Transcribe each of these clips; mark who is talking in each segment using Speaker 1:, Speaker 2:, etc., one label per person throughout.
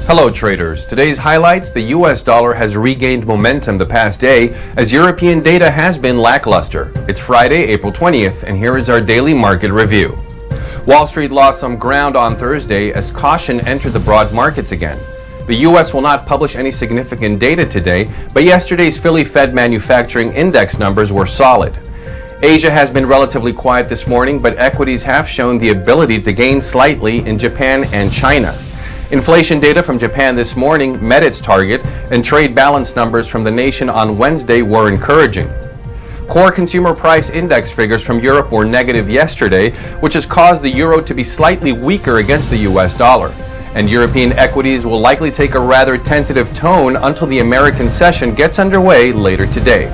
Speaker 1: Hello traders. Today's highlights: the U.S. dollar has regained momentum the past day as European data has been lackluster. It's Friday, April 20th, and here is our daily market review. Wall Street lost some ground on Thursday as caution entered the broad markets again. The U.S. will not publish any significant data today, but yesterday's Philly Fed manufacturing index numbers were solid. Asia has been relatively quiet this morning, but equities have shown the ability to gain slightly in Japan and China. Inflation data from Japan this morning met its target, and trade balance numbers from the nation on Wednesday were encouraging. Core consumer price index figures from Europe were negative yesterday, which has caused the euro to be slightly weaker against the U.S. dollar. And European equities will likely take a rather tentative tone until the American session gets underway later today.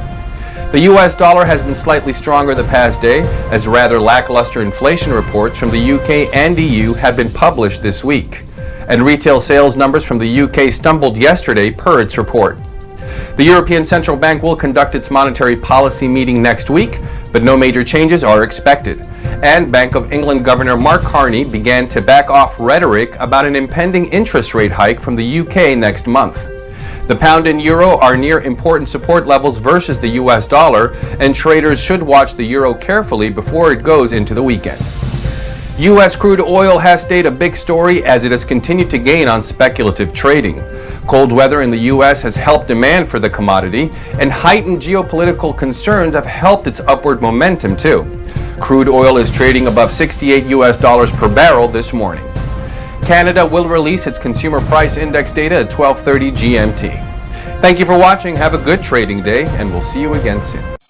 Speaker 1: The U.S. dollar has been slightly stronger the past day as rather lackluster inflation reports from the UK and EU have been published this week. And retail sales numbers from the UK stumbled yesterday per its report. The European Central Bank will conduct its monetary policy meeting next week, but no major changes are expected. And Bank of England Governor Mark Carney began to back off rhetoric about an impending interest rate hike from the UK next month. The pound and euro are near important support levels versus the US dollar, and traders should watch the euro carefully before it goes into the weekend. U.S. crude oil has stayed a big story as it has continued to gain on speculative trading. Cold weather in the U.S. has helped demand for the commodity, and heightened geopolitical concerns have helped its upward momentum too. Crude oil is trading above 68 U.S. dollars per barrel this morning. Canada will release its consumer price index data at 12:30 GMT. Thank you for watching. Have a good trading day, and we'll see you again soon.